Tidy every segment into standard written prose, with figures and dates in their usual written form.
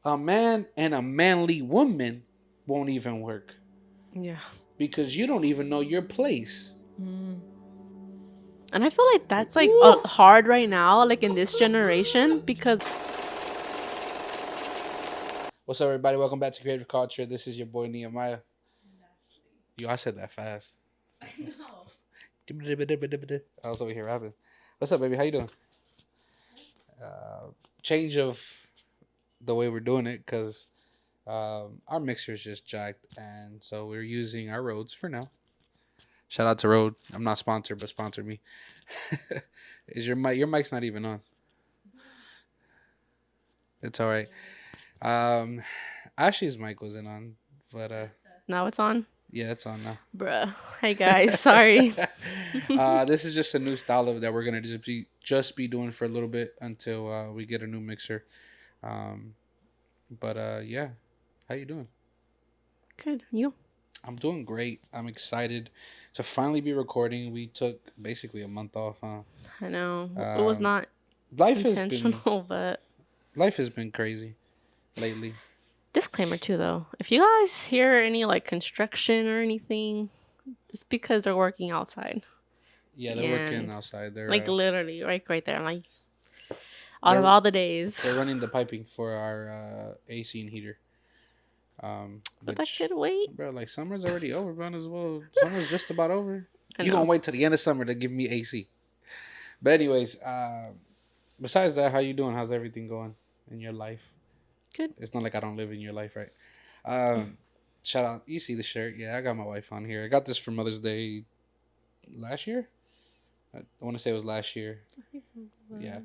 A man and a manly woman won't even work Yeah. because you don't even know your place. Mm. And I feel like that's like Woo! hard right now, like in this generation, because What's up, everybody? Welcome back to Creative Culture. This is your boy Nehemiah. Yo, I said that fast. I know. I was over here rapping. What's up, baby? How you doing? Uh, Change of the way we're doing it because our mixer's just jacked, and so we're using our Rhodes for now. Shout out to Rode. I'm not sponsored, but sponsor me. Is your mic? Your mic's not even on. It's all right. Um, Ashley's mic wasn't on, but now it's on. yeah, it's on now. Bruh. Hey guys, sorry. This is just a new style of that we're gonna just be doing for a little bit until we get a new mixer. Um, but yeah, how you doing? Good. You? I'm doing great. I'm excited to finally be recording. We took basically a month off, huh? I know. It was Um, not life has been intentional, but life has been crazy lately. disclaimer too though. If you guys hear any like construction or anything, it's because they're working outside. Yeah, they're working And outside. like literally right there. Like out of They're all the days. they're running the piping for our AC and heater. But that Which, could wait. bro, like summer's already over, bro. As well, summer's just about over. I You gonna know. wait till the end of summer to give me AC? But anyways, besides that, how you doing? How's everything going in your life? Good. It's not like I don't live in your life, right? Um, Shout out. You see the shirt? Yeah, I got my wife on here. I got this for Mother's Day last year. I want to say it was last year. Yeah.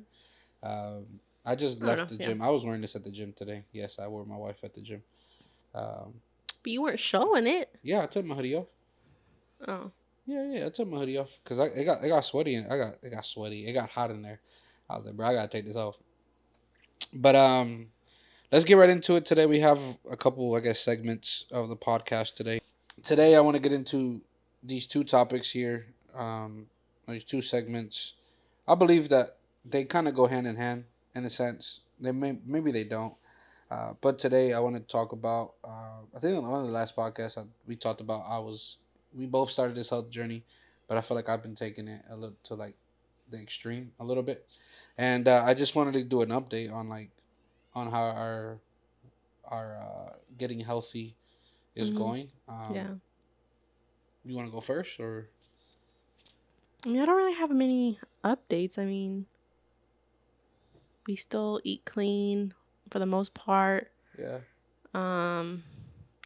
I just I don't know. left the Yeah. gym. I was wearing this at the gym today. Yes, I wore my wife at the gym. Um, But you weren't showing it. yeah, I took my hoodie off. Oh. Yeah, I took my hoodie off because it got sweaty and it got sweaty. It got hot in there. I was like, bro, I gotta take this off. But let's get right into it. Today we have a couple, I guess, segments of the podcast today. Today I want to get into these two topics here. These two segments. I believe that they kind of go hand in hand in a sense. Maybe they don't. But today I want to talk about. I think on one of the last podcasts we talked about. We both started this health journey, but I feel like I've been taking it a little to like the extreme a little bit, and I just wanted to do an update on on how our getting healthy is Mm-hmm. going. Yeah. You want to go first or? I mean, I don't really have many updates. I mean, we still eat clean for the most part. Yeah. Um,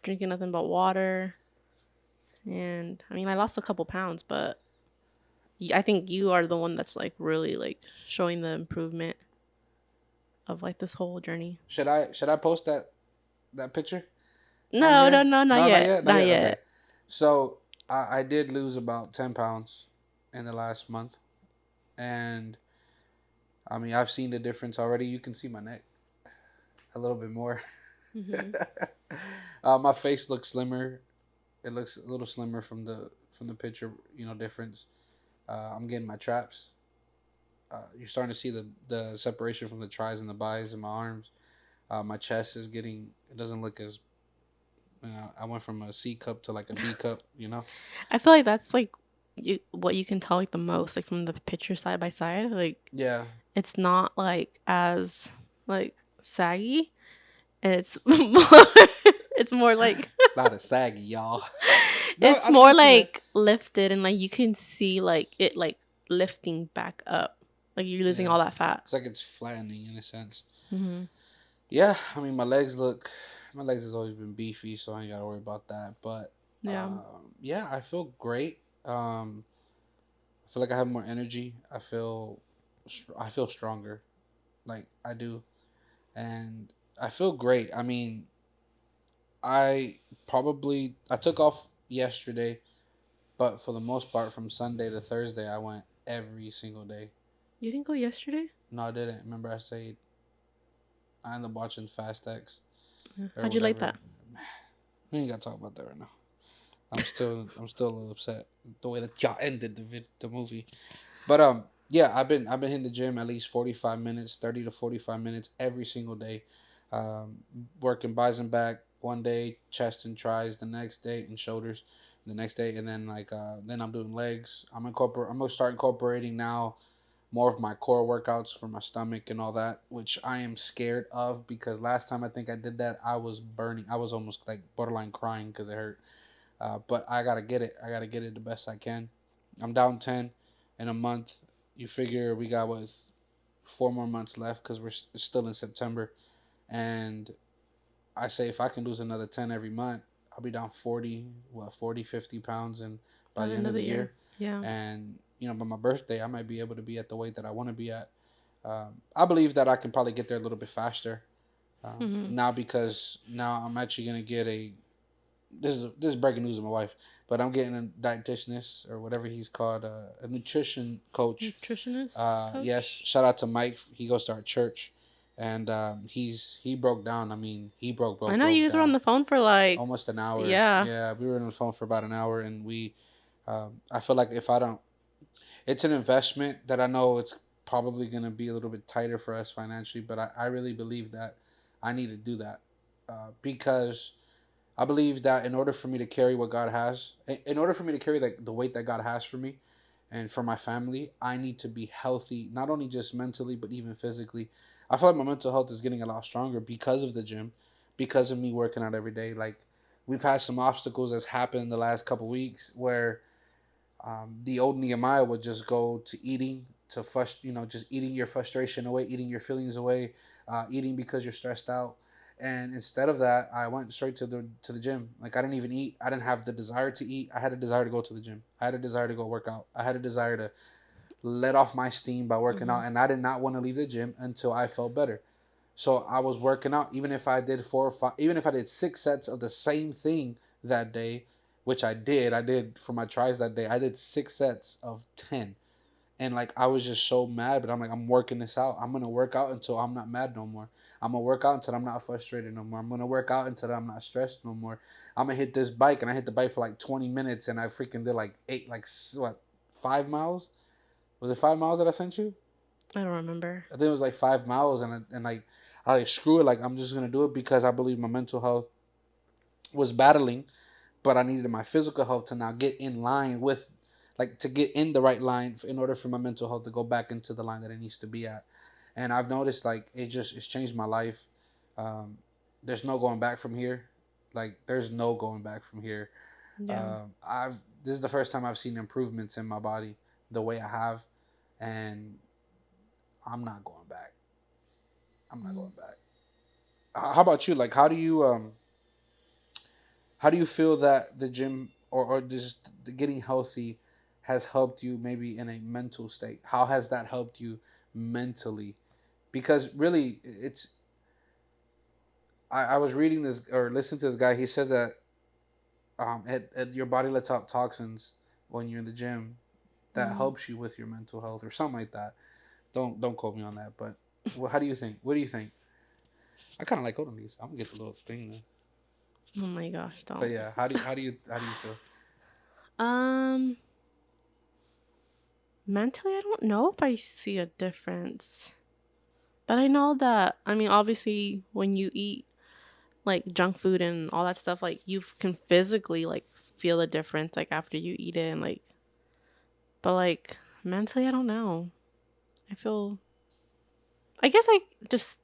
Drinking nothing but water. And I mean, I lost a couple pounds, but I think you are the one that's like really like showing the improvement of like this whole journey. Should I post that picture on No, no, here? no, not No, not yet. yet. Not Not yet. Okay. yet. So I did lose about 10 pounds in the last month, and I mean I've seen the difference already. You can see my neck a little bit more. Mm-hmm. My face looks slimmer. It looks a little slimmer from the picture. Difference. I'm getting my traps. You're starting to see the separation from the tris and the bis in my arms. My chest is getting. It doesn't look as. I went from a C cup to like a B cup. I feel like that's like what you can tell like the most like from the picture side by side. Like Yeah. it's not like as like saggy. It's more it's more like It's not a saggy, y'all. No, it's I know more what you meant. like lifted and like you can see like it like lifting back up. Like you're losing Yeah. all that fat. It's like it's flattening in a sense. Mm-hmm. Yeah, I mean my legs has always been beefy, so I ain't gotta worry about that. But Yeah. yeah, I feel great. I feel like I have more energy. I feel stronger, like I do, and I feel great. I mean, I took off yesterday, but for the most part, from Sunday to Thursday, I went every single day. You didn't go yesterday? No, I didn't. Remember, I ended up watching Fast X or How'd you like whatever. that? We ain't gotta talk about that right now. I'm still a little upset the way that y'all ended the movie. But yeah, I've been hitting the gym at least 45 minutes, 30 to 45 minutes every single day. Um, Working buys and back one day, chest and tries the next day, and shoulders the next day, and then then I'm doing legs. I'm gonna start incorporating now more of my core workouts for my stomach and all that, which I am scared of because last time I think I did that, I was burning. I was almost like borderline crying because it hurt. But I gotta get it. I gotta get it the best I can. I'm down 10 in a month. You figure we got what 4 more months left because we're still in September, and I say if I can lose another 10 every month, I'll be down 40, 50 pounds, and By by the the end end of of the the year. year, Yeah. and by my birthday, I might be able to be at the weight that I want to be at. I believe that I can probably get there a little bit faster Hmm. now because now I'm actually gonna get a this is breaking news of my wife, but I'm getting a dietitianist or whatever he's called, a nutrition coach. Nutritionist Yes, coach. shout out to Mike. He goes to our church, and he broke down. I mean, he I know you broke guys were on down the phone for like, almost an hour. yeah. Yeah, we were on the phone for about an hour, and I feel like if I don't, it's an investment that I know it's probably gonna be a little bit tighter for us financially, but I really believe that I need to do that because I believe that in order for me to carry what God has, in order for me to carry the weight that God has for me and for my family, I need to be healthy, not only just mentally, but even physically. I feel like my mental health is getting a lot stronger because of the gym, because of me working out every day. Like, we've had some obstacles that's happened in the last couple weeks where the old Nehemiah would just go to eating to just eating your frustration away, eating your feelings away, eating because you're stressed out. And instead of that, I went straight to the gym. Like, I didn't even eat. I didn't have the desire to eat. I had a desire to go to the gym. I had a desire to go work out. I had a desire to let off my steam by working Hmm. out, and I did not want to leave the gym until I felt better. So I was working out, even if I did 4 or 5, even if I did 6 sets of the same thing that day, which I did. I did for my tries that day. I did 6 sets of 10, and like I was just so mad. But I'm like, I'm working this out. I'm gonna work out until I'm not mad no more. I'm gonna work out until I'm not frustrated no more. I'm gonna work out until I'm not stressed no more. I'm gonna hit this bike, and I hit the bike for like 20 minutes, and I freaking did like eight, like what, 5 miles? Was it 5 miles that I sent you? I don't remember. I think it was like 5 miles, and like I like screw it, like I'm just gonna do it because I believe my mental health was battling, but I needed my physical health to now get in line with, like, to get in the right line in order for my mental health to go back into the line that it needs to be at. And I've noticed like it's changed my life. Um, there's no going back from here. Like, there's no going back from here. Yeah. I've This is the first time I've seen improvements in my body the way I have, and I'm not going back. I'm not Mm. going back. How about you? Like, how do you feel that the gym or just getting healthy has helped you maybe in a mental state? How has that helped you mentally? Because really, I was reading this or listening to this guy. He says that your body lets out toxins when you're in the gym that Mm. helps you with your mental health or something like that. Don't quote me on that, but how do you think? What do you think? I kind of like holding these. I'm gonna get the little thing there. Oh my gosh, But don't. yeah, how do you feel? Um, Mentally, I don't know if I see a difference. But I know that, I mean, obviously, when you eat like junk food and all that stuff, like you can physically like feel the difference like after you eat it and like, but like mentally, I don't know. I feel, I guess I just,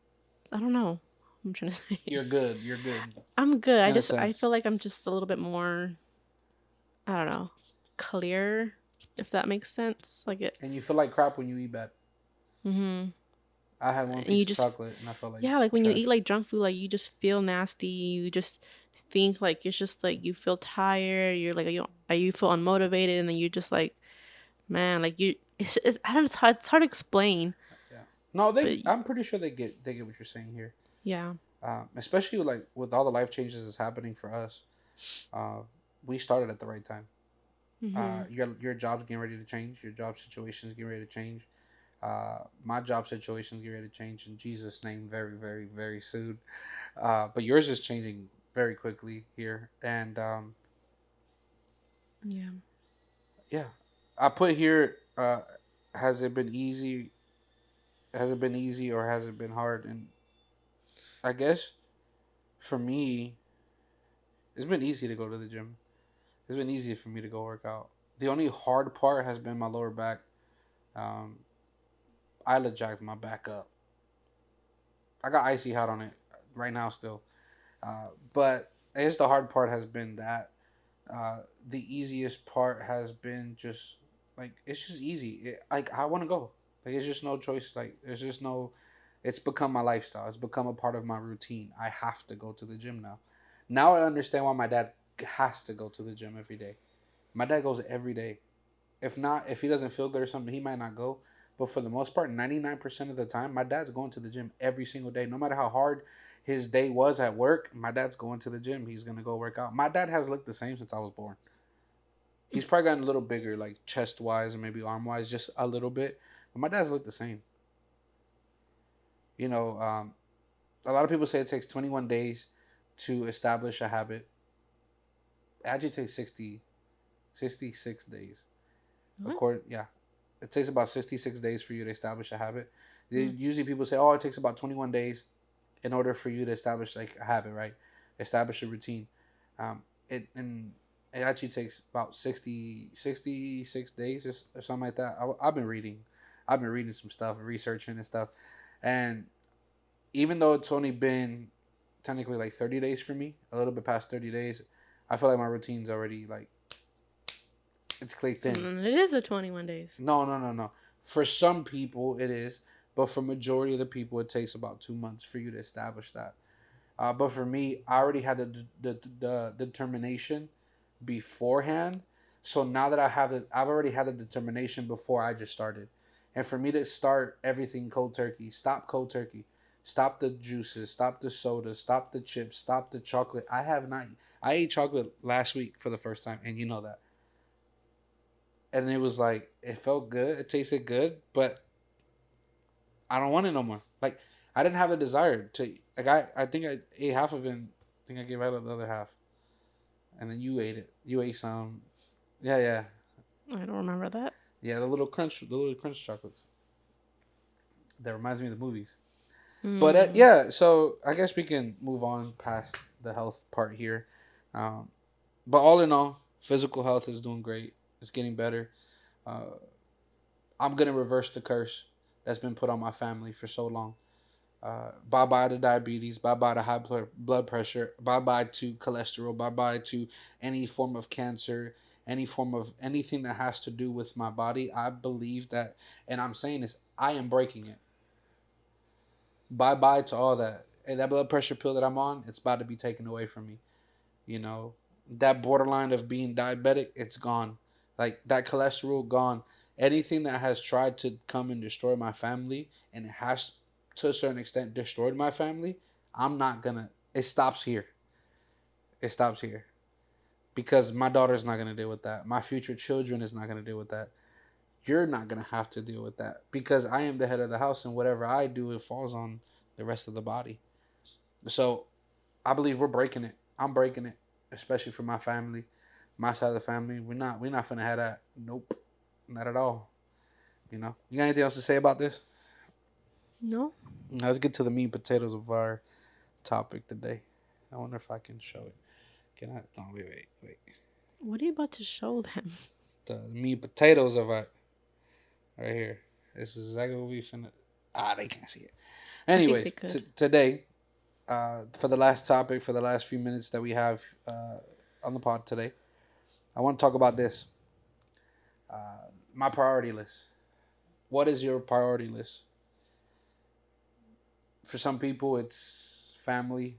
I don't know. I'm trying to say. You're good. You're good I'm good. in a I sense. feel like I'm just a little bit more, I don't know, clear, if that makes sense. Like it, And you feel like crap when you eat bad. mm-hmm. I had one And you piece of just, chocolate and I felt like yeah, like when you eat trash. like junk food, like you just feel nasty. You just think like it's just like you feel tired. You're like you don't, you feel unmotivated, and then you just like, man, like you. It's I don't. It's hard to explain, Yeah. No, but I'm pretty sure they get what you're saying here. yeah. Especially like with all the life changes that's happening for us. Uh, we started at the right time. Mhm. Your job's getting ready to change. Your job situation is getting ready to change. My job situation is getting ready to change in Jesus' name very, very, very soon. But yours is changing very quickly here, and Yeah. yeah, I put here. Has it been easy? Has it been easy or has it been hard? And I guess for me, it's been easy to go to the gym. It's been easy for me to go work out. The only hard part has been my lower back. Um, I jacked my back up. I got icy hot on it right now still. But I guess the hard part has been that. The easiest part has been just like it's just easy. Like I want to go. Like it's just no choice. Like there's just no. It's become my lifestyle. It's become a part of my routine. I have to go to the gym now. Now I understand why my dad has to go to the gym every day. My dad goes every day. If not, if he doesn't feel good or something, he might not go. But for the most part, 99% of the time, my dad's going to the gym every single day. No matter how hard his day was at work, my dad's going to the gym. He's going to go work out. My dad has looked the same since I was born. He's probably gotten a little bigger, like chest wise or maybe arm wise, just a little bit. But my dad's looked the same. You know, a lot of people say it takes 21 days to establish a habit. It actually takes 66 days. What? According, yeah, it takes about 66 days for you to establish a habit. Mm. Usually people say, oh, it takes about 21 days in order for you to establish like a habit, right? Establish a routine. And it actually takes about 66 days or something like that. I've been reading some stuff, researching and stuff. And even though it's only been technically like 30 days for me, a little bit past 30 days, I feel like my routine's already like, it's clicked So in. then it is a 21 days. No, no, no, no. For some people, it is, but for majority of the people, it takes about 2 months for you to establish that. But for me, I already had the determination beforehand. So now that I've already had the determination before I just started. And for me to start everything cold turkey, stop cold turkey, stop the juices, stop the sodas, stop the chips, stop the chocolate. I have not. I ate chocolate last week for the first time, and you know that. And it was like it felt good, it tasted good, but I don't want it no more. Like I didn't have a desire to. Like I think I ate half of it. I think I gave out the other half, and then you ate it. You ate some. Yeah, yeah, I don't remember that. yeah. The little crunch chocolates. That reminds me of the movies. But Mm. yeah, so I guess we can move on past the health part here. Um, but all in all, physical health is doing great. It's getting better. Uh, I'm gonna reverse the curse that's been put on my family for so long. Bye bye to diabetes. Bye bye to high blood pressure. Bye bye to cholesterol. Bye bye to any form of cancer. Any form of anything that has to do with my body. I believe that, and I'm saying this. I am breaking it. Bye bye to all that. Hey, that blood pressure pill that I'm on, it's about to be taken away from me. You know, that borderline of being diabetic, it's gone. Like that cholesterol, gone. Anything that has tried to come and destroy my family, and it has to a certain extent destroyed my family, I'm not gonna. It stops here. It stops here because my daughter's not gonna deal with that. My future children is not gonna deal with that. You're not gonna have to deal with that because I am the head of the house, and whatever I do, it falls on the rest of the body. So I believe we're breaking it. I'm breaking it, especially for my family, my side of the family. We're not gonna have that. Nope, not at all. You know. You got anything else to say about this? No. Now, let's get to the meat and potatoes of our topic today. I wonder if I can show it. Can I? No, wait. What are you about to show them? The meat and potatoes of our right here. This is exactly what we finna. They can't see it. I think Anyways, they could. today, for the last topic, for the last few minutes that we have on the pod today, I want to talk about this. My priority list. What is your priority list? For some people, it's family,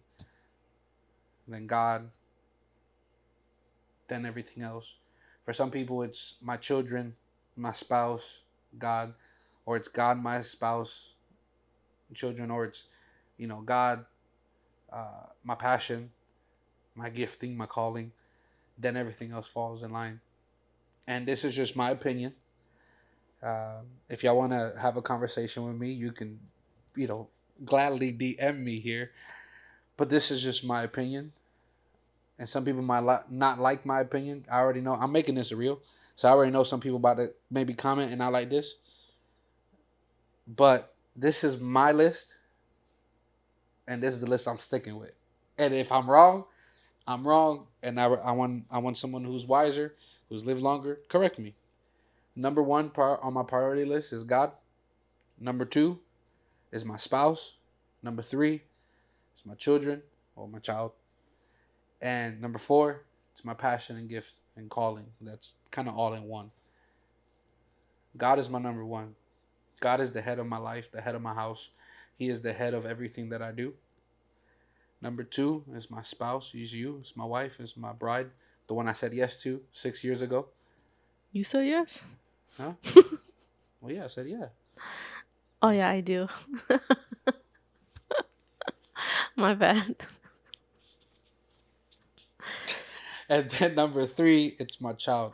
then God, then everything else. For some people, it's my children, my spouse, God, or it's God, my spouse, children, or it's, God, my passion, my gifting, my calling. Then everything else falls in line. And this is just my opinion. If y'all want to have a conversation with me, you can, you know, gladly DM me here. But this is just my opinion, and some people might not like my opinion. I already know. I'm making this real, so I already know some people about to maybe comment and not like this. But this is my list, and this is the list I'm sticking with. And if I'm wrong, I'm wrong, and I want someone who's wiser, who's lived longer, correct me. Number one on my priority list is God. Number two is my spouse. Number three is my children or my child. And number four, it's my passion and gift and calling. That's kind of all in one. God is my number one. God is the head of my life, the head of my house. He is the head of everything that I do. Number two is my spouse. He's you. It's my wife. It's my bride. The one I said yes to 6 years ago. You said yes? Huh? Well, yeah, I said yeah. Oh, yeah, I do. My bad. And then number three, it's my child.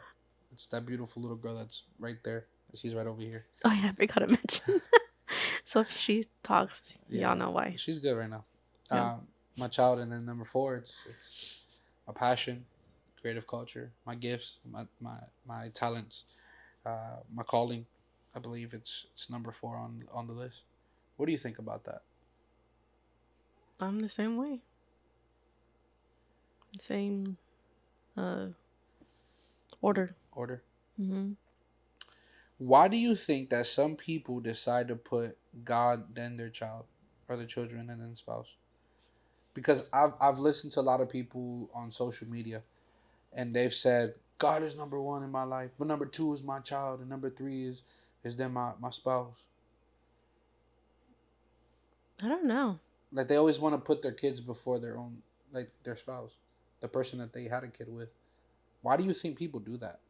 It's that beautiful little girl that's right there. She's right over here. Oh, yeah, I forgot to mention. So if she talks, y'all know why. She's good right now. Yeah. My child, and then number four, it's my passion, creative culture, my gifts, my talents, my calling. I believe it's number four on the list. What do you think about that? I'm the same way. Same uh order. Order. Mm-hmm. Why do you think that some people decide to put God then their child, or the children and then spouse? Because I've listened to a lot of people on social media, and they've said God is number one in my life, but number two is my child, and number three is then my spouse. I don't know. Like they always want to put their kids before their own, like their spouse, the person that they had a kid with. Why do you think people do that?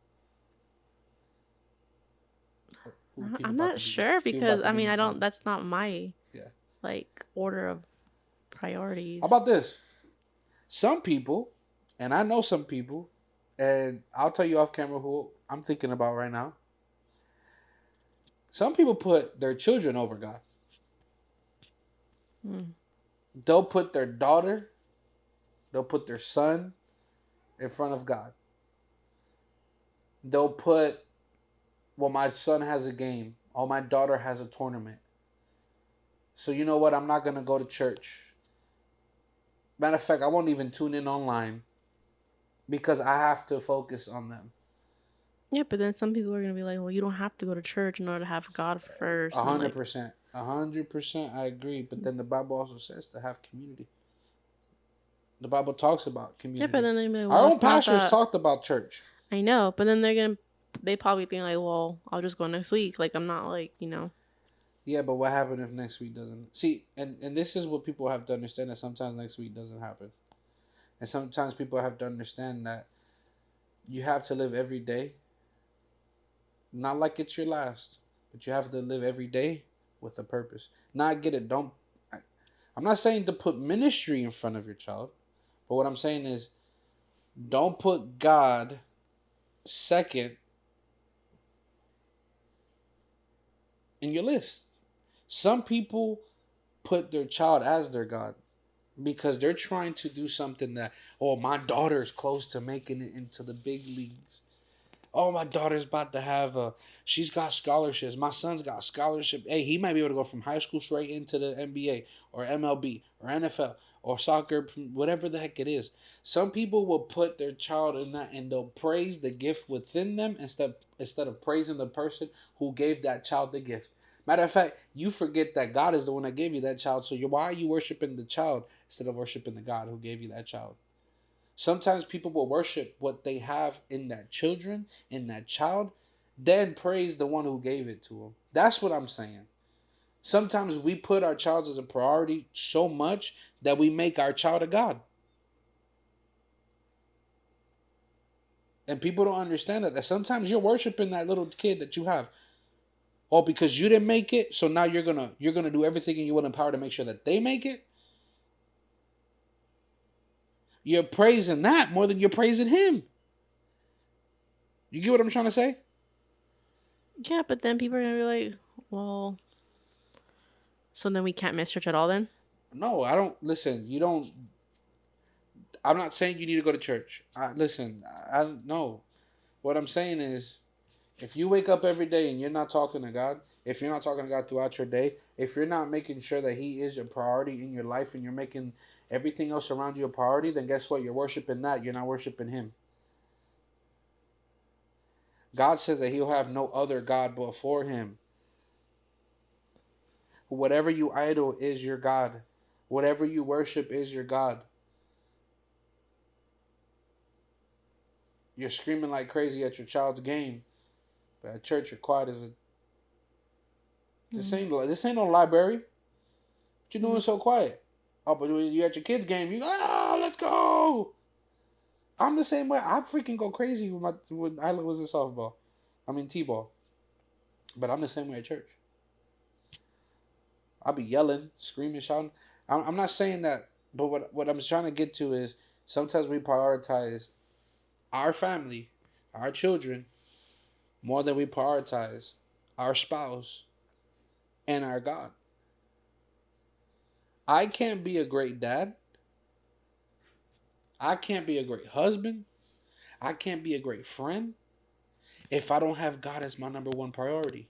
I'm not sure because I mean I don't. wrong. That's not my Yeah. like order of priorities. How about this? Some people, and I know some people, and I'll tell you off camera who I'm thinking about right now. Some people put their children over God. Mm. They'll put their daughter, they'll put their son in front of God. They'll put, well, my son has a game, or my daughter has a tournament. So you know what? I'm not going to go to church. Matter of fact, I won't even tune in online because I have to focus on them. Yeah, but then some people are gonna be like, "Well, you don't have to go to church in order to have God first." 100%. 100% I agree. But then the Bible also says to have community. The Bible talks about community. Yeah, but then they're like, Our "Well, own it's not pastors that." talked about church. I know, but then they probably think like, "Well, I'll just go next week." Like I'm not like Yeah, but what happened if next week doesn't? See, and this is what people have to understand, that sometimes next week doesn't happen. And sometimes people have to understand that you have to live every day, not like it's your last, but you have to live every day with a purpose. Now I get it. I'm not saying to put ministry in front of your child, but what I'm saying is don't put God second in your list. Some people put their child as their God because they're trying to do something that, oh, my daughter's close to making it into the big leagues. Oh, my daughter's about to have she's got scholarships. My son's got scholarship. Hey, he might be able to go from high school straight into the NBA or MLB or NFL or soccer, whatever the heck it is. Some people will put their child in that, and they'll praise the gift within them instead of praising the person who gave that child the gift. Matter of fact, you forget that God is the one that gave you that child. So why are you worshiping the child instead of worshiping the God who gave you that child? Sometimes people will worship what they have in that children, in that child, then praise the one who gave it to them. That's what I'm saying. Sometimes we put our child as a priority so much that we make our child a God. And people don't understand that sometimes you're worshiping that little kid that you have. Oh, because you didn't make it, so now you're gonna do everything in your will and power to make sure that they make it. You're praising that more than you're praising him. You get what I'm trying to say? Yeah, but then people are gonna be like, "Well, so then we can't miss church at all then?" No, I don't. Listen, you don't. I'm not saying you need to go to church. Listen, I don't know. What I'm saying is, if you wake up every day and you're not talking to God, if you're not talking to God throughout your day, if you're not making sure that He is your priority in your life and you're making everything else around you a priority, then guess what? You're worshiping that. You're not worshiping Him. God says that He'll have no other God before Him. Whatever you idol is your God. Whatever you worship is your God. You're screaming like crazy at your child's game, but at church you're quiet as a. Mm-hmm. This ain't no library. What you Mm-hmm. doing so quiet? Oh, but when you at your kids' game, you let's go. I'm the same way. I freaking go crazy when I was in softball. I mean t-ball, but I'm the same way at church. I'll be yelling, screaming, shouting. I'm not saying that, but what I'm trying to get to is sometimes we prioritize our family, our children, more than we prioritize our spouse and our God. I can't be a great dad. I can't be a great husband. I can't be a great friend if I don't have God as my number one priority.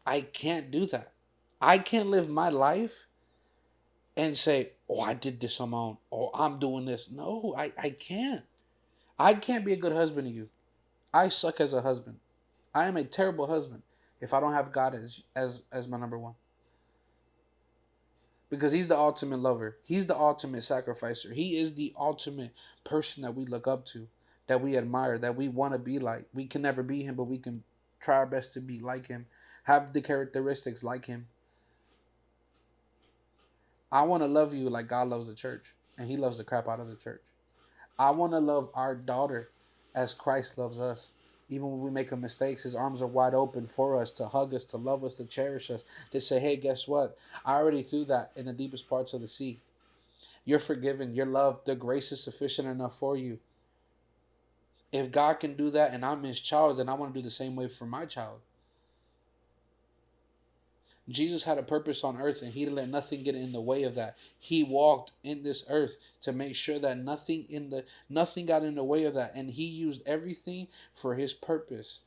I can't do that. I can't live my life and say, oh, I did this on my own. Oh, I'm doing this. No, I can't. I can't be a good husband to you. I suck as a husband. I am a terrible husband if I don't have God as my number one. Because He's the ultimate lover. He's the ultimate sacrificer. He is the ultimate person that we look up to, that we admire, that we want to be like. We can never be Him, but we can try our best to be like Him, have the characteristics like Him. I want to love you like God loves the church, and He loves the crap out of the church. I want to love our daughter as Christ loves us. Even when we make a mistake, His arms are wide open for us, to hug us, to love us, to cherish us, to say, hey, guess what? I already threw that in the deepest parts of the sea. You're forgiven. You're loved. The grace is sufficient enough for you. If God can do that and I'm His child, then I want to do the same way for my child. Jesus had a purpose on earth and He didn't let nothing get in the way of that. He walked in this earth to make sure that nothing got in the way of that. And He used everything for His purpose.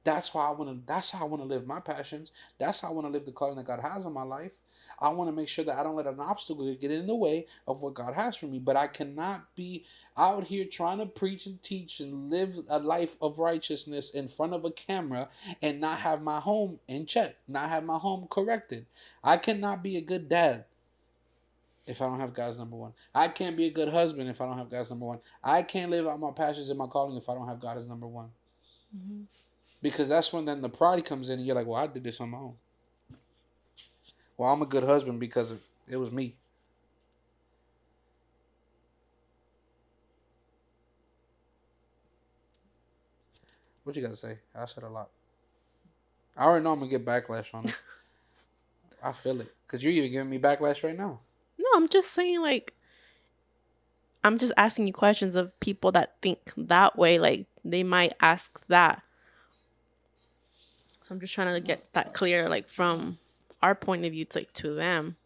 That's how I want to live my passions. That's how I want to live the calling that God has on my life. I want to make sure that I don't let an obstacle get in the way of what God has for me. But I cannot be out here trying to preach and teach and live a life of righteousness in front of a camera and not have my home in check, not have my home corrected. I cannot be a good dad if I don't have God's number one. I can't be a good husband if I don't have God's number one. I can't live out my passions and my calling if I don't have God as number one. Mm-hmm. Because that's when then the pride comes in and you're like, well, I did this on my own. Well, I'm a good husband because it was me. What you got to say? I said a lot. I already know I'm going to get backlash on it. I feel it. Because you're even giving me backlash right now. No, I'm just saying, like, I'm just asking you questions of people that think that way. Like, they might ask that. So I'm just trying to No. get that clear, like, from our point of view to, like, to them.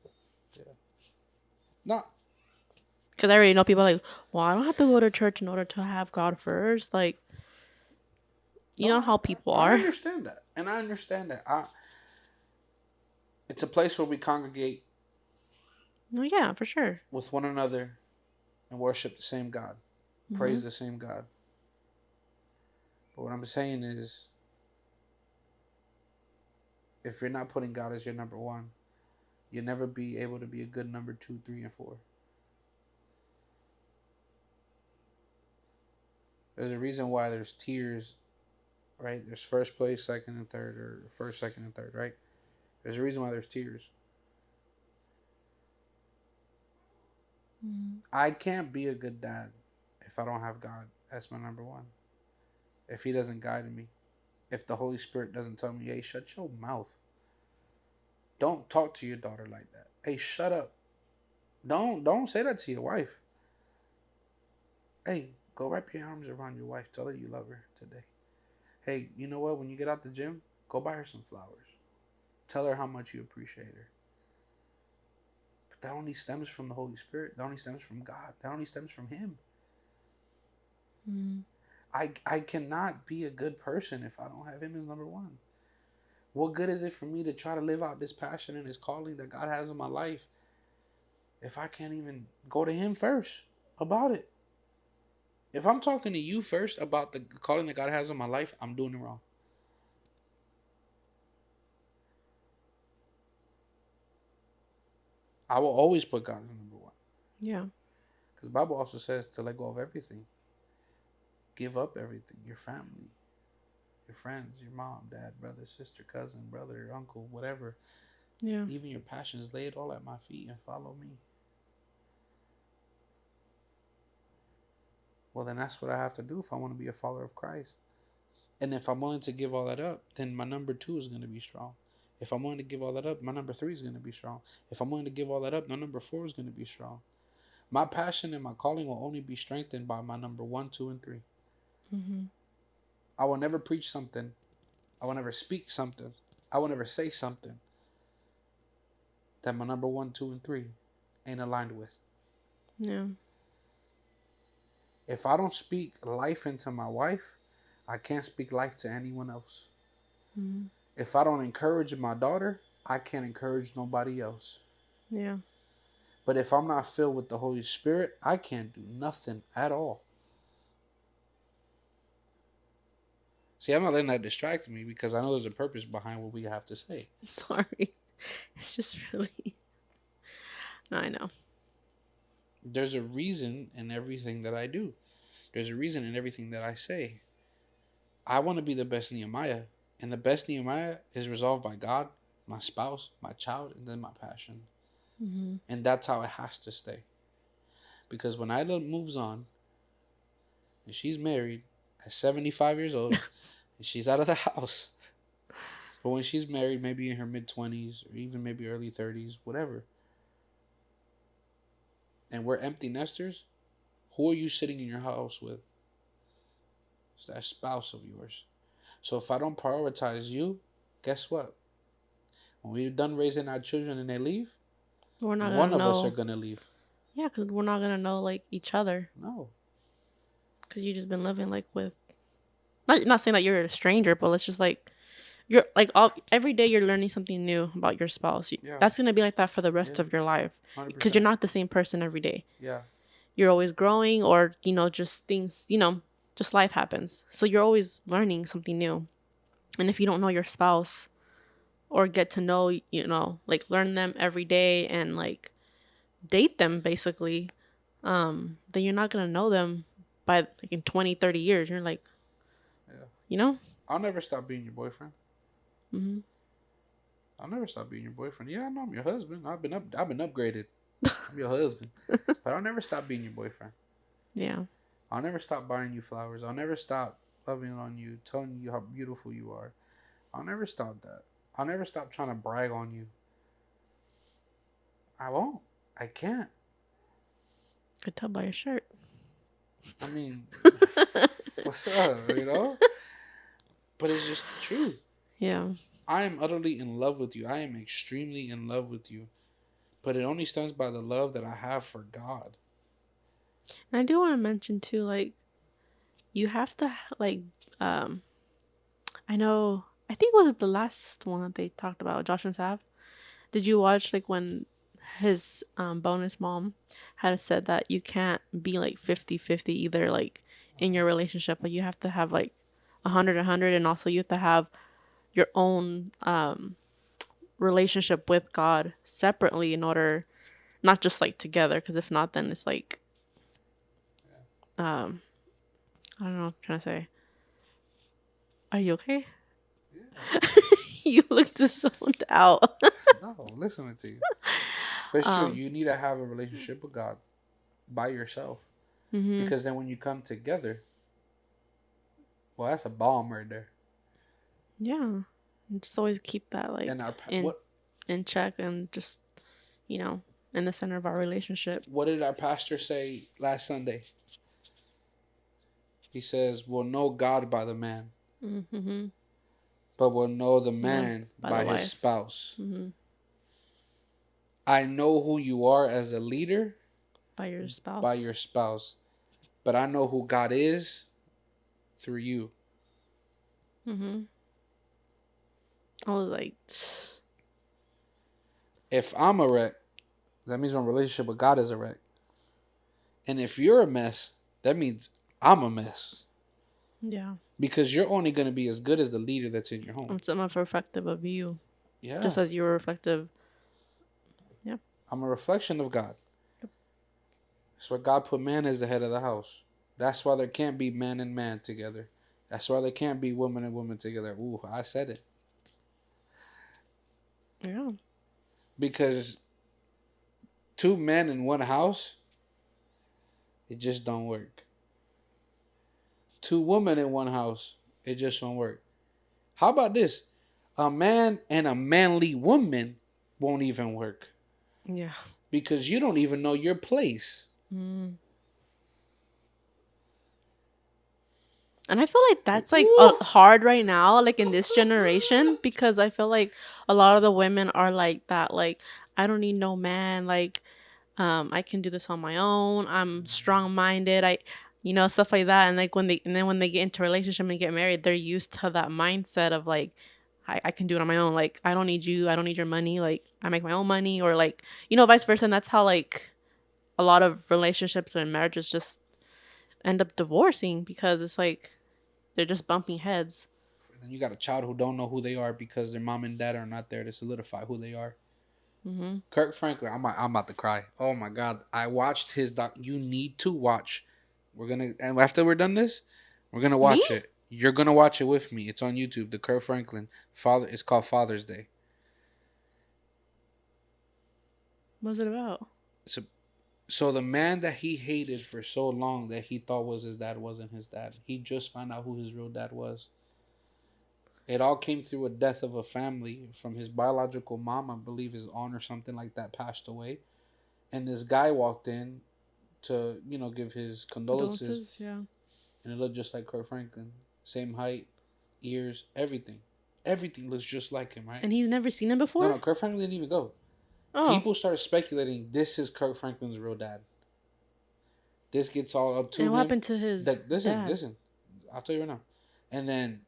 Yeah. No. Because I already know people are like, well, I don't have to go to church in order to have God first. Like, you know No, how people I are. understand that. And I understand that. It's a place where we congregate No, yeah, for sure. with one another and worship the same God, Mm-hmm. praise the same God. But what I'm saying is, if you're not putting God as your number one, you'll never be able to be a good number two, three, and four. There's a reason why there's tiers, right? There's first place, second, and third, or first, second, and third, right? There's a reason why there's tiers. Mm-hmm. I can't be a good dad if I don't have God as my number one. If He doesn't guide me, if the Holy Spirit doesn't tell me, hey, shut your mouth. Don't talk to your daughter like that. Hey, shut up. Don't say that to your wife. Hey, go wrap your arms around your wife. Tell her you love her today. Hey, you know what? When you get out the gym, go buy her some flowers. Tell her how much you appreciate her. But that only stems from the Holy Spirit. That only stems from God. That only stems from Him. Mm-hmm. I cannot be a good person if I don't have him as number one. What good is it for me to try to live out this passion and this calling that God has in my life if I can't even go to him first about it? If I'm talking to you first about the calling that God has in my life, I'm doing it wrong. I will always put God as number one. Yeah. Because the Bible also says to let go of everything. Give up everything. Your family, your friends, your mom, dad, brother, sister, cousin, brother, uncle, whatever. Yeah. Even your passions, lay it all at my feet and follow me. Well, then that's what I have to do if I want to be a follower of Christ. And if I'm willing to give all that up, then my number two is going to be strong. If I'm willing to give all that up, my number three is going to be strong. If I'm willing to give all that up, my number four is going to be strong. My passion and my calling will only be strengthened by my number one, two, and three. Mm-hmm. I will never preach something. I will never speak something. I will never say something that my number one, two, and three ain't aligned with. Yeah. If I don't speak life into my wife, I can't speak life to anyone else. Mm-hmm. If I don't encourage my daughter, I can't encourage nobody else. Yeah. But if I'm not filled with the Holy Spirit, I can't do nothing at all. See, I'm not letting that distract me because I know there's a purpose behind what we have to say. Sorry. It's just really. No, I know. There's a reason in everything that I do. There's a reason in everything that I say. I want to be the best Nehemiah. And the best Nehemiah is resolved by God, my spouse, my child, and then my passion. Mm-hmm. And that's how it has to stay. Because when Isla moves on and she's married at 75 years old and she's out of the house, but when she's married, maybe in her mid 20s or even maybe early 30s, whatever, and we're empty nesters, who are you sitting in your house with? It's that spouse of yours. So if I don't prioritize you, guess what? When we're done raising our children and they leave, We're not one gonna of us are know. going to leave. Yeah, because we're not gonna know like each other. No. Because you just been living like with. Not saying that you're a stranger, but it's just like you're like every day you're learning something new about your spouse. Yeah. That's gonna be like that for the Yeah. rest of your life. Because you're 100%. not the same person every day. Yeah. You're always growing, or just things. Just life happens. So you're always learning something new. And if you don't know your spouse or get to know, like learn them every day and like date them basically, then you're not gonna know them by like in 20, 30 years. You're like, Yeah. I'll never stop being your boyfriend. Mm-hmm. I'll never stop being your boyfriend. Yeah, I know I'm your husband. I've been upgraded. I'm your husband. But I'll never stop being your boyfriend. Yeah. I'll never stop buying you flowers. I'll never stop loving on you, telling you how beautiful you are. I'll never stop that. I'll never stop trying to brag on you. I won't. I can't. Could tell by your shirt. I mean, what's up, But it's just the truth. Yeah. I am utterly in love with you. I am extremely in love with you. But it only stems by the love that I have for God. And I do want to mention too, like, you have to like, um, I know. I think it was the last one that they talked about, Josh and Sav. Did you watch like when his bonus mom had said that you can't be like 50-50 either, like in your relationship, but you have to have like 100, and also you have to have your own relationship with God separately in order, not just like together, because if not, then it's like, I don't know what I'm trying to say. Are you okay? Yeah. You looked zoned out. No, I'm listening to you. But it's true. You need to have a relationship with God by yourself. Mm-hmm. Because then when you come together, well, that's a bomb right there. Yeah. And just always keep that like And in check, and just, in the center of our relationship. what did our pastor say last Sunday? He says, "We'll know God by the man, Mm-hmm. but we'll know the man By by the his wife. spouse." Mm-hmm. I know who you are as a leader By your spouse. by your spouse, but I know who God is through you. Mm-hmm. I was like, If I'm a wreck, that means my relationship with God is a wreck. And if you're a mess, that means I'm a mess. yeah. Because you're only going to be as good as the leader that's in your home. I'm so reflective of you, Yeah. just as you were reflective. Yeah. I'm a reflection of God. That's why God put man as the head of the house. That's why there can't be man and man together. That's why there can't be woman and woman together. Ooh, I said it. Yeah. Because two men in one house, it just don't work. Two women in one house, it just won't work. How about this? A man and a manly woman won't even work. Yeah. Because you don't even know your place. Mm. And I feel like that's like Ooh. hard right now, like in this generation, because I feel like a lot of the women are like that. Like, I don't need no man. Like, I can do this on my own. I'm strong minded. Stuff like that. And like when they get into a relationship and get married, they're used to that mindset of like, I can do it on my own. Like, I don't need you. I don't need your money. Like, I make my own money, or like, vice versa. And that's how like a lot of relationships and marriages just end up divorcing, because it's like they're just bumping heads. Then you got a child who don't know who they are because their mom and dad are not there to solidify who they are. Mm-hmm. Kirk Franklin, I'm about to cry. Oh my god, I watched his doc. You need to watch. And after we're done this, we're gonna Me? watch it. You're gonna watch it with me. It's on YouTube. The Kirk Franklin Father. It's called Father's Day. What's it about? So, so the man that he hated for so long that he thought was his dad wasn't his dad. He just found out who his real dad was. It all came through a death of a family from his biological mom. I believe his aunt or something like that passed away, and this guy walked in to give his condolences, Condolences, yeah. and it looked just like Kurt Franklin, same height, ears, everything looks just like him, right? And he's never seen him No, before? no, Kurt Franklin didn't even go. Oh. People started speculating this is Kurt Franklin's real dad. This gets all up And to what him. happened to his That listen, dad? listen, I'll tell you right now. And then,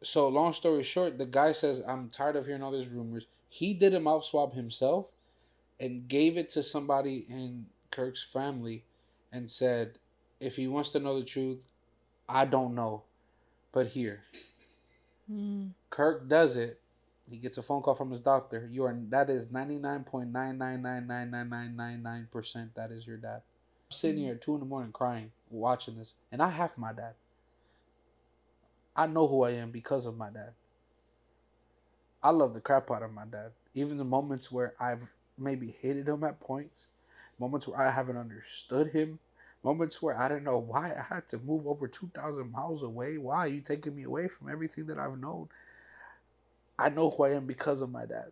so long story short, the guy says, "I'm tired of hearing all these rumors." He did a mouth swab himself and gave it to somebody in Kirk's family, and said, "If he wants to know the truth, I don't know, but here." Mm. Kirk does it. He gets a phone call from his doctor. That is 99.9999999%. That is your dad. I'm sitting here at 2 in the morning crying, watching this, and I have my dad. I know who I am because of my dad. I love the crap out of my dad. Even the moments where I've maybe hated him at points, moments where I haven't understood him, moments where I don't know why I had to move over 2,000 miles away. Why are you taking me away from everything that I've known? I know who I am because of my dad.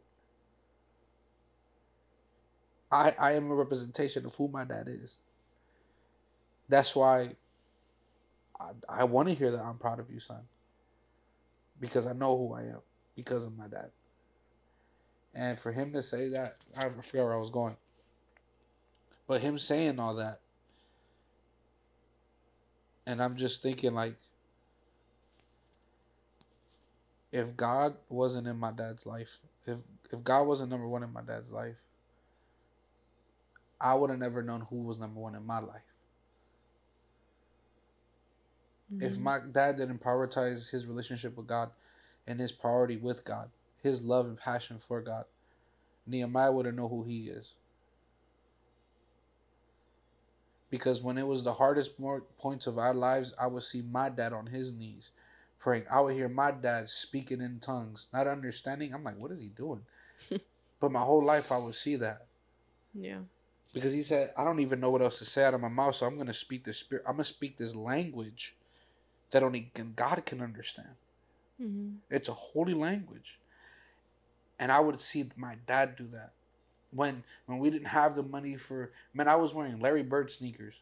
I am a representation of who my dad is. That's why I want to hear that I'm proud of you, son. Because I know who I am because of my dad. And for him to say that, I forgot where I was going. But him saying all that, and I'm just thinking like, if God wasn't in my dad's life, if God wasn't number one in my dad's life, I would have never known who was number one in my life. If Mm-hmm. my dad didn't prioritize his relationship with God and his priority with God, his love and passion for God, Nehemiah wouldn't know who he is. Because when it was the hardest points of our lives, I would see my dad on his knees praying. I would hear my dad speaking in tongues, not understanding. I'm like, what is he doing? But my whole life, I would see that. Yeah. Because he said, I don't even know what else to say out of my mouth, so I'm going to speak this spirit. I'm going to speak this language that only God can understand. Mm-hmm. It's a holy language. And I would see my dad do that. When we didn't have the money for, man, I was wearing Larry Bird sneakers.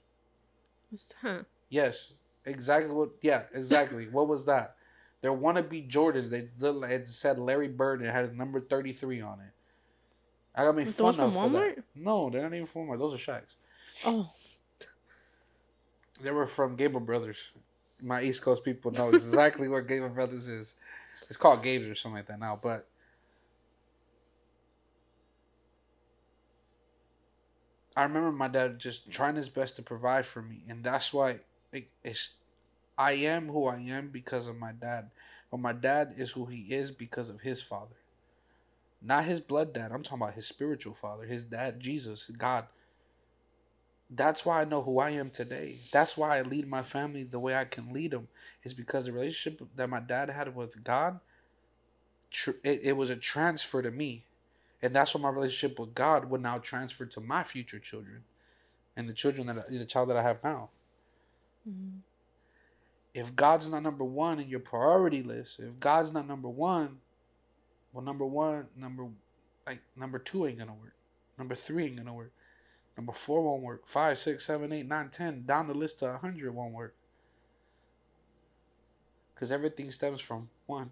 Huh. Yes, exactly what. Yeah, exactly. What was that? They're wannabe Jordans. It said Larry Bird and it had number 33 on it. I got made Like the ones fun from of for that. Walmart? No, they're not even from Walmart. Those are Shaqs. Oh. They were from Gable Brothers. my East Coast people know exactly where Game of Brothers is. It's called Gabe's or something like that now. But I remember my dad just trying his best to provide for me, and that's why it's I am who I am because of my dad. But my dad is who he is because of his father, not his blood dad. I'm talking about his spiritual father, his dad, Jesus, God. That's why I know who I am today. That's why I lead my family the way I can lead them. Is because the relationship that my dad had with God, it was a transfer to me, and that's why my relationship with God would now transfer to my future children and the children the child that I have now. Mm-hmm. If God's not number one in your priority list, if God's not number one, well, number one, number two ain't gonna work. Number three ain't gonna work. Number four won't work. Five, six, seven, eight, nine, 10, down the list to 100 won't work. Because everything stems from one.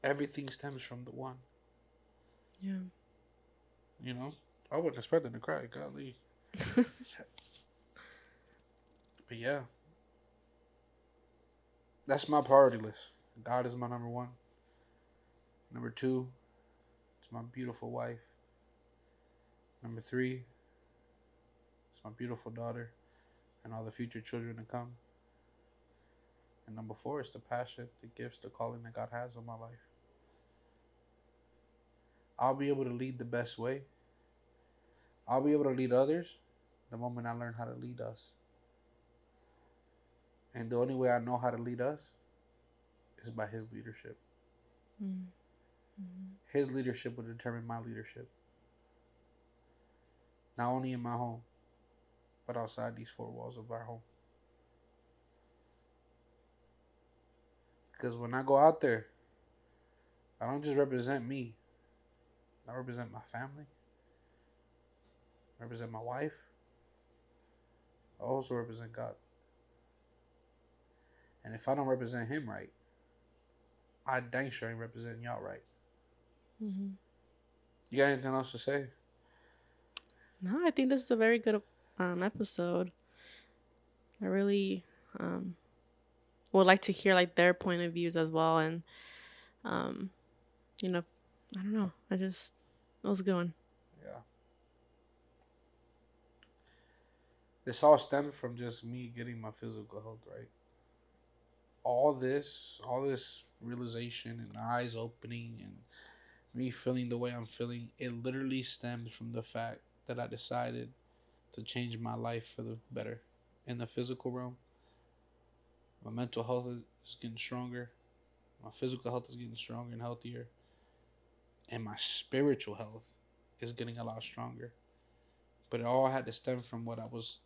Everything stems from the one. Yeah. You know? I wasn't expecting to cry, golly. But yeah, that's my priority list. God is my number one. Number two, it's my beautiful wife. Number three, it's my beautiful daughter and all the future children to come. And number four is the passion, the gifts, the calling that God has on my life. I'll be able to lead the best way. I'll be able to lead others the moment I learn how to lead us. And the only way I know how to lead us is by His leadership. Mm-hmm. His leadership will determine my leadership. Not only in my home, but outside these four walls of our home. Because when I go out there, I don't just represent me. I represent my family. I represent my wife. I also represent God. And if I don't represent Him right, I dang sure ain't representing y'all right. Mm-hmm. You got anything else to say? No, I think this is a very good episode. I really um, would like to hear like their point of views as well, and um, you know, I don't know. I just it was a good one. Yeah. This all stemmed from just me getting my physical health right. All this realization and eyes opening and me feeling the way I'm feeling, it literally stemmed from the fact that I decided to change my life for the better. In the physical realm, my mental health is getting stronger, my physical health is getting stronger and healthier, and my spiritual health is getting a lot stronger. But it all had to stem from what I was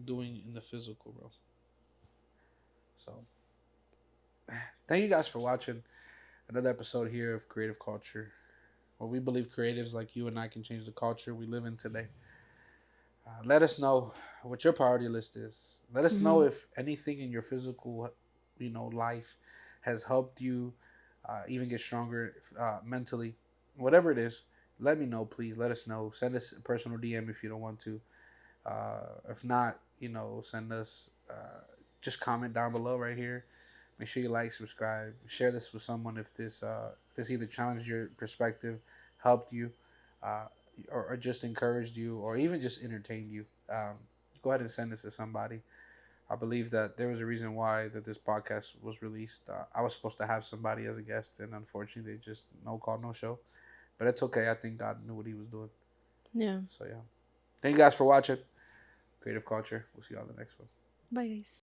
doing in the physical realm. So, thank you guys for watching another episode here of Creative Culture, where we believe creatives like you and I can change the culture we live in today. Let us know what your priority list is. Let us know Mm-hmm. if anything in your physical, life has helped you even get stronger mentally. Whatever it is, let me know, please. Let us know. Send us a personal DM if you don't want to. If not, send us. Just comment down below right here. Make sure you like, subscribe, share this with someone if this either challenged your perspective, helped you, uh, or just encouraged you, or even just entertained you. Go ahead and send this to somebody. I believe that there was a reason why that this podcast was released. I was supposed to have somebody as a guest, and unfortunately, they just no call, no show. But it's okay. I think God knew what He was doing. Yeah. So yeah, thank you guys for watching Creative Culture. We'll see you on the next one. Bye, guys.